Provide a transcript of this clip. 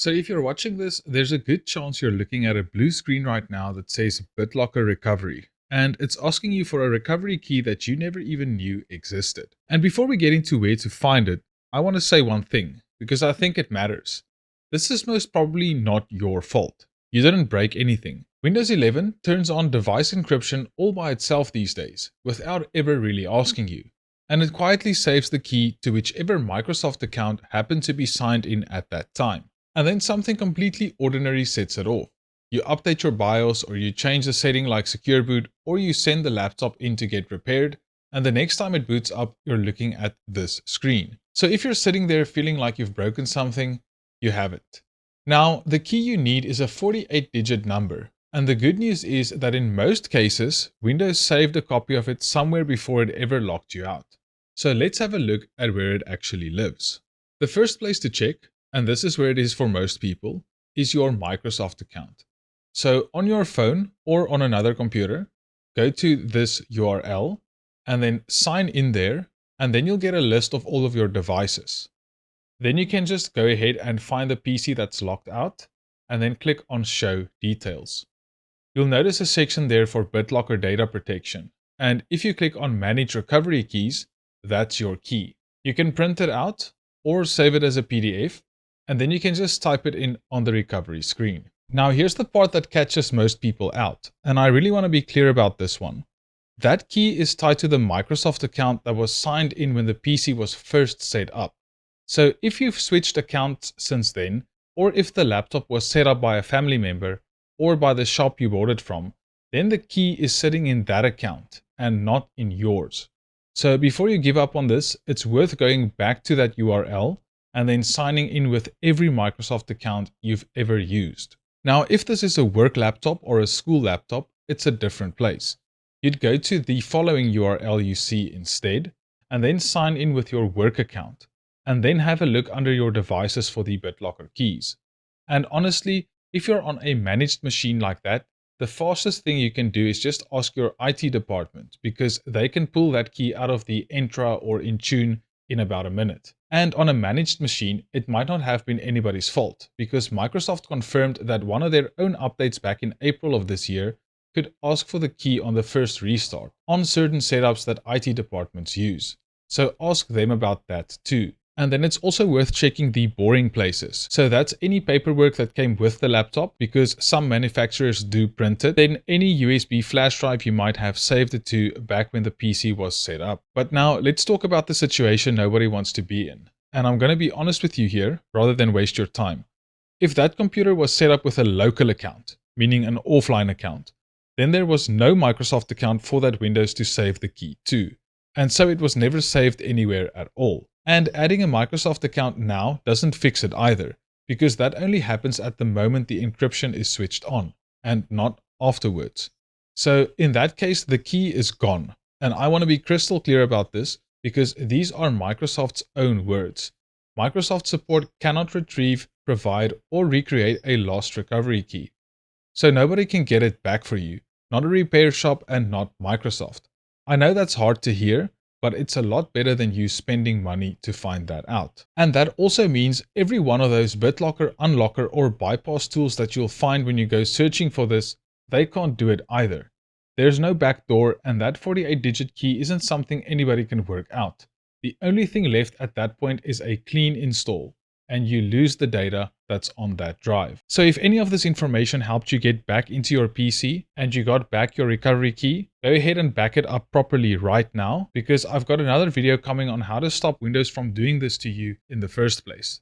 So if you're watching this, there's a good chance you're looking at a blue screen right now that says BitLocker Recovery, and it's asking you for a recovery key that you never even knew existed. And before we get into where to find it, I want to say one thing, because I think it matters. This is most probably not your fault. You didn't break anything. Windows 11 turns on device encryption all by itself these days, without ever really asking you. And it quietly saves the key to whichever Microsoft account happened to be signed in at that time. And then something completely ordinary sets it off. You update your BIOS, or you change the setting like Secure Boot, or you send the laptop in to get repaired, and the next time it boots up, you're looking at this screen. So if you're sitting there feeling like you've broken something, you have it. Now, the key you need is a 48-digit number, and the good news is that in most cases, Windows saved a copy of it somewhere before it ever locked you out. So let's have a look at where it actually lives. The first place to check, and this is where it is for most people, is your Microsoft account. So on your phone or on another computer, go to this URL and then sign in there, and then you'll get a list of all of your devices. Then you can just go ahead and find the PC that's locked out and then click on Show Details. You'll notice a section there for BitLocker data protection. And if you click on Manage Recovery Keys, that's your key. You can print it out or save it as a PDF, and then you can just type it in on the recovery screen. Now here's the part that catches most people out, and I really want to be clear about this one. That key is tied to the Microsoft account that was signed in when the PC was first set up. So if you've switched accounts since then, or if the laptop was set up by a family member or by the shop you bought it from, then the key is sitting in that account and not in yours. So before you give up on this, it's worth going back to that URL and then signing in with every Microsoft account you've ever used. Now, if this is a work laptop or a school laptop, it's a different place. You'd go to the following URL you see instead, and then sign in with your work account, and then have a look under your devices for the BitLocker keys. And honestly, if you're on a managed machine like that, the fastest thing you can do is just ask your IT department, because they can pull that key out of the Entra or Intune in about a minute. And on a managed machine, it might not have been anybody's fault, because Microsoft confirmed that one of their own updates back in April of this year could ask for the key on the first restart on certain setups that IT departments use. So ask them about that too. And then it's also worth checking the boring places. So that's any paperwork that came with the laptop, because some manufacturers do print it. Then any USB flash drive you might have saved it to back when the PC was set up. But now let's talk about the situation nobody wants to be in. And I'm going to be honest with you here, rather than waste your time. If that computer was set up with a local account, meaning an offline account, then there was no Microsoft account for that Windows to save the key to. And so it was never saved anywhere at all. And adding a Microsoft account now doesn't fix it either, because that only happens at the moment the encryption is switched on, and not afterwards. So in that case, the key is gone. And I want to be crystal clear about this, because these are Microsoft's own words. Microsoft support cannot retrieve, provide, or recreate a lost recovery key. So nobody can get it back for you, not a repair shop and not Microsoft. I know that's hard to hear, but it's a lot better than you spending money to find that out. And that also means every one of those BitLocker, Unlocker, or bypass tools that you'll find when you go searching for this, they can't do it either. There's no backdoor, and that 48-digit key isn't something anybody can work out. The only thing left at that point is a clean install, and you lose the data that's on that drive. So if any of this information helped you get back into your PC and you got back your recovery key, go ahead and back it up properly right now, because I've got another video coming on how to stop Windows from doing this to you in the first place.